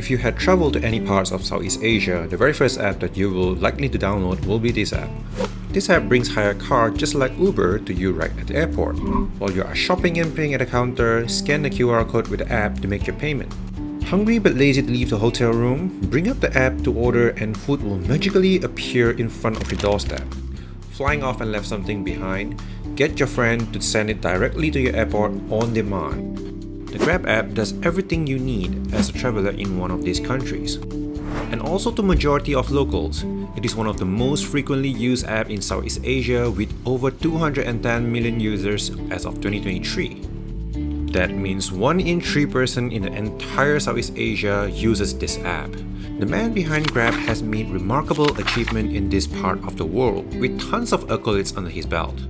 If you had traveled to any parts of Southeast Asia, the very first app that you will likely to download will be this app. This app brings hire car just like Uber to you right at the airport. While you are shopping and paying at the counter, scan the QR code with the app to make your payment. Hungry but lazy to leave the hotel room? Bring up the app to order and food will magically appear in front of your doorstep. Flying off and left something behind? Get your friend to send it directly to your airport on demand. The Grab app does everything you need as a traveler in one of these countries. And also to majority of locals, it is one of the most frequently used apps in Southeast Asia with over 210 million users as of 2023. That means 1 in 3 person in the entire Southeast Asia uses this app. The man behind Grab has made remarkable achievement in this part of the world with tons of accolades under his belt.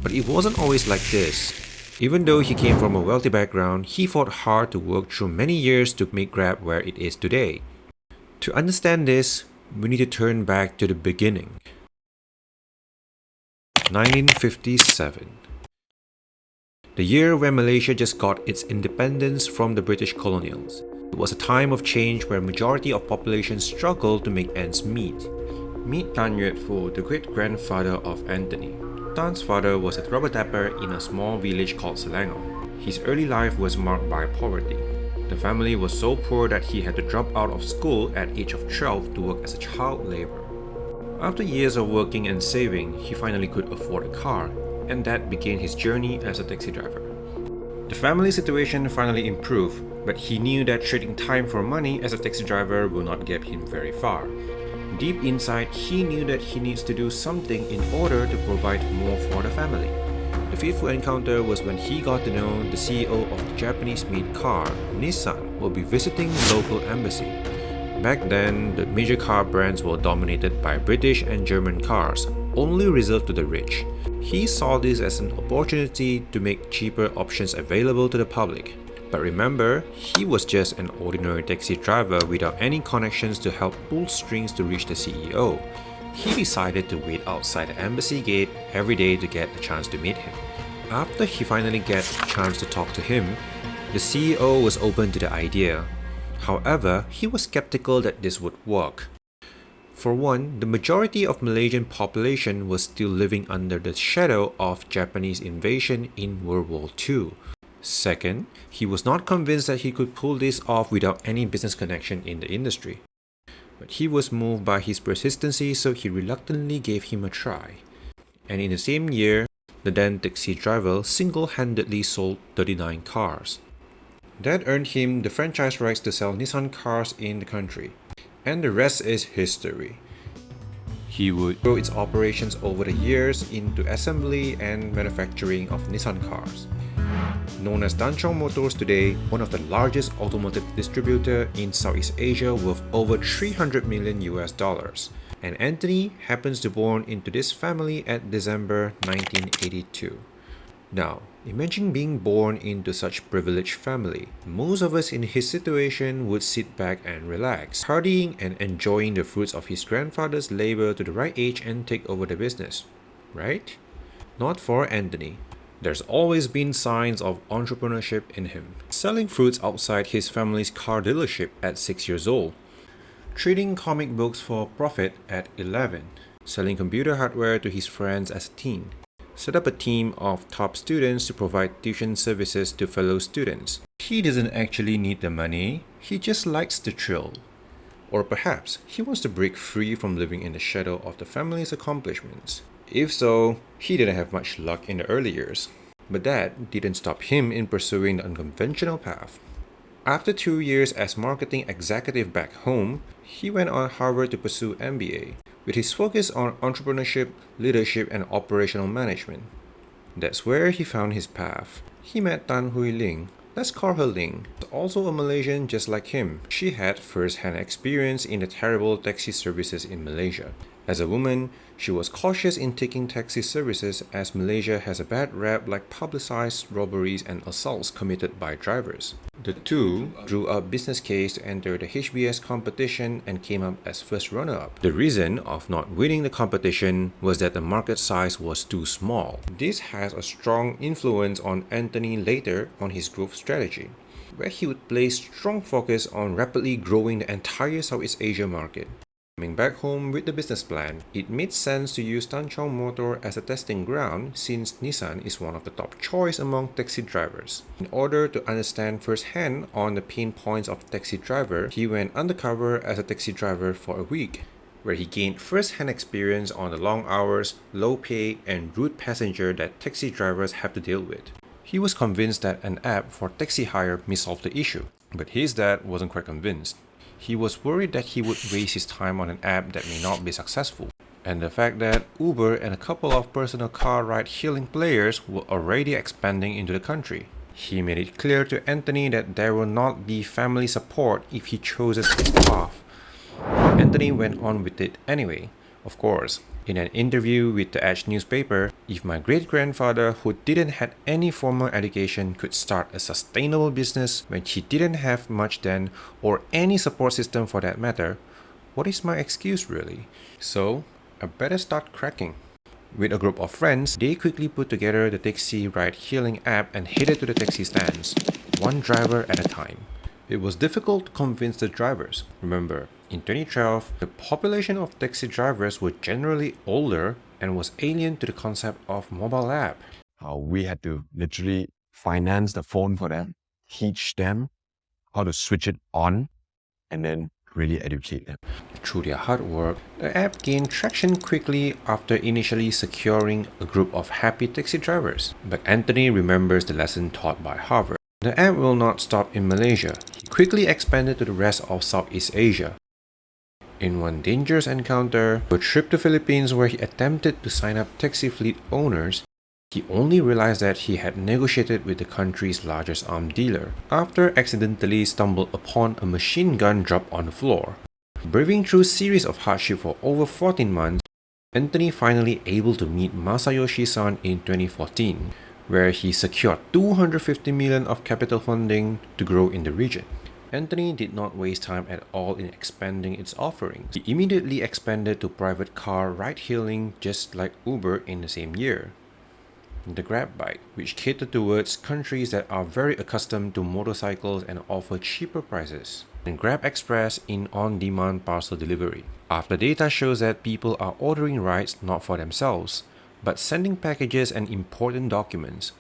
But it wasn't always like this. Even though he came from a wealthy background, he fought hard to work through many years to make Grab where it is today. To understand this, we need to turn back to the beginning. 1957. The year when Malaysia just got its independence from the British colonials. It was a time of change where majority of population struggled to make ends meet. Meet Tan Yue Fu, the great-grandfather of Anthony. Tan's father was a rubber tapper in a small village called Selangor. His early life was marked by poverty. The family was so poor that he had to drop out of school at age of 12 to work as a child laborer. After years of working and saving, he finally could afford a car, and that began his journey as a taxi driver. The family situation finally improved, but he knew that trading time for money as a taxi driver will not get him very far. Deep inside, he knew that he needs to do something in order to provide more for the family. The fateful encounter was when he got to know the CEO of the Japanese-made car, Nissan, will be visiting the local embassy. Back then, the major car brands were dominated by British and German cars, only reserved to the rich. He saw this as an opportunity to make cheaper options available to the public. But remember, he was just an ordinary taxi driver without any connections to help pull strings to reach the CEO. He decided to wait outside the embassy gate every day to get a chance to meet him. After he finally gets a chance to talk to him, the CEO was open to the idea. However, he was skeptical that this would work. For one, the majority of Malaysian population was still living under the shadow of Japanese invasion in World War II. Second, he was not convinced that he could pull this off without any business connection in the industry. But he was moved by his persistency, so he reluctantly gave him a try. And in the same year, the then taxi driver single-handedly sold 39 cars. That earned him the franchise rights to sell Nissan cars in the country. And the rest is history. He would grow its operations over the years into assembly and manufacturing of Nissan cars. Known as Dan Chong Motors today, one of the largest automotive distributor in Southeast Asia with over $300 million. And Anthony happens to born into this family at December 1982. Now, imagine being born into such privileged family. Most of us in his situation would sit back and relax, partying and enjoying the fruits of his grandfather's labor to the right age and take over the business, right? Not for Anthony. There's always been signs of entrepreneurship in him. Selling fruits outside his family's car dealership at 6 years old. Trading comic books for profit at 11. Selling computer hardware to his friends as a teen. Set up a team of top students to provide tuition services to fellow students. He doesn't actually need the money, he just likes the thrill. Or perhaps he wants to break free from living in the shadow of the family's accomplishments. If so, he didn't have much luck in the early years. But that didn't stop him in pursuing the unconventional path. After 2 years as marketing executive back home, he went on Harvard to pursue MBA, with his focus on entrepreneurship, leadership, and operational management. That's where he found his path. He met Tan Hui Ling. Let's call her Ling. Also a Malaysian just like him. She had first-hand experience in the terrible taxi services in Malaysia. As a woman, she was cautious in taking taxi services as Malaysia has a bad rap like publicized robberies and assaults committed by drivers. The two drew up business case to enter the HBS competition and came up as first runner-up. The reason of not winning the competition was that the market size was too small. This has a strong influence on Anthony later on his growth strategy. where he would place strong focus on rapidly growing the entire Southeast Asia market. Coming back home with the business plan, it made sense to use Tanchong Motor as a testing ground since Nissan is one of the top choice among taxi drivers. In order to understand firsthand on the pain points of the taxi driver, he went undercover as a taxi driver for a week, where he gained first-hand experience on the long hours, low pay, and rude passenger that taxi drivers have to deal with. He was convinced that an app for taxi hire may solve the issue, but his dad wasn't quite convinced. He was worried that he would waste his time on an app that may not be successful, and the fact that Uber and a couple of personal car ride-hailing players were already expanding into the country. He made it clear to Anthony that there will not be family support if he chooses this path. Anthony went on with it anyway, of course. In an interview with the Edge newspaper, if my great-grandfather who didn't have any formal education could start a sustainable business when he didn't have much then, or any support system for that matter, what is my excuse really? So, I better start cracking. With a group of friends, they quickly put together the taxi ride-hailing app and headed to the taxi stands, one driver at a time. It was difficult to convince the drivers. Remember, in 2012, the population of taxi drivers were generally older and was alien to the concept of mobile app. We had to literally finance the phone for them, teach them how to switch it on, and then really educate them. Through their hard work, the app gained traction quickly after initially securing a group of happy taxi drivers. But Anthony remembers the lesson taught by Harvard. The app will not stop in Malaysia. He quickly expanded to the rest of Southeast Asia. In one dangerous encounter, a trip to Philippines where he attempted to sign up taxi fleet owners, he only realized that he had negotiated with the country's largest arms dealer after accidentally stumbled upon a machine gun dropped on the floor. Braving through a series of hardships for over 14 months, Anthony finally able to meet Masayoshi-san in 2014, where he secured 250 million of capital funding to grow in the region. Anthony did not waste time at all in expanding its offerings. He immediately expanded to private car ride-hailing just like Uber in the same year. The Grab bike, which catered towards countries that are very accustomed to motorcycles and offer cheaper prices. And Grab Express in on-demand parcel delivery. After data shows that people are ordering rides not for themselves, but sending packages and important documents.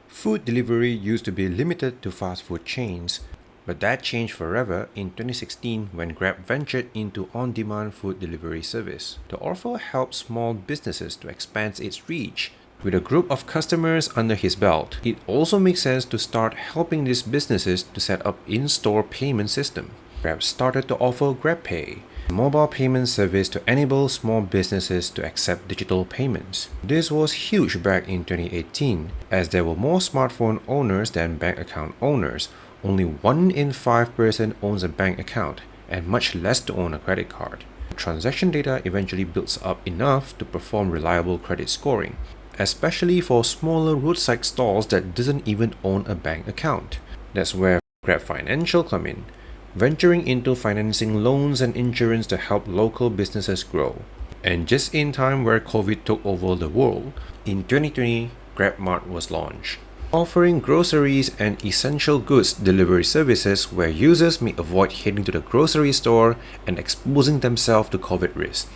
Food delivery used to be limited to fast food chains, but that changed forever in 2016 when Grab ventured into on-demand food delivery service. The offer helped small businesses to expand its reach. With a group of customers under his belt, it also makes sense to start helping these businesses to set up in-store payment system. Grab started to offer GrabPay, a mobile payment service to enable small businesses to accept digital payments. This was huge back in 2018, as there were more smartphone owners than bank account owners. Only 1 in 5 person owns a bank account, and much less to own a credit card. Transaction data eventually builds up enough to perform reliable credit scoring, especially for smaller roadside stalls that doesn't even own a bank account. That's where Grab Financial come in, venturing into financing loans and insurance to help local businesses grow. And just in time where COVID took over the world, in 2020, GrabMart was launched, offering groceries and essential goods delivery services where users may avoid heading to the grocery store and exposing themselves to COVID risk.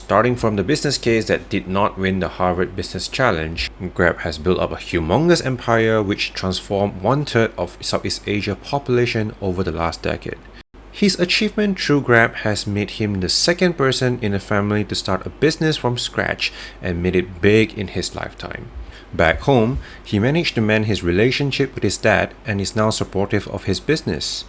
Starting from the business case that did not win the Harvard Business Challenge, Grab has built up a humongous empire which transformed 1/3 of Southeast Asia population over the last decade. His achievement through Grab has made him the second person in the family to start a business from scratch and made it big in his lifetime. Back home, he managed to mend his relationship with his dad and is now supportive of his business.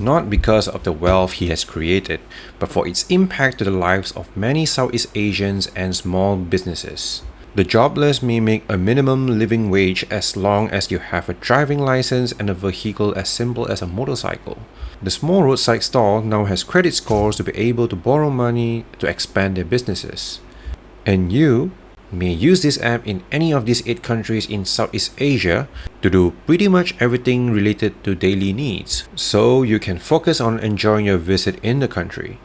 Not because of the wealth he has created, but for its impact to the lives of many Southeast Asians and small businesses. The jobless may make a minimum living wage as long as you have a driving license and a vehicle as simple as a motorcycle. The small roadside stall now has credit scores to be able to borrow money to expand their businesses. And you may use this app in any of these 8 countries in Southeast Asia to do pretty much everything related to daily needs, so you can focus on enjoying your visit in the country.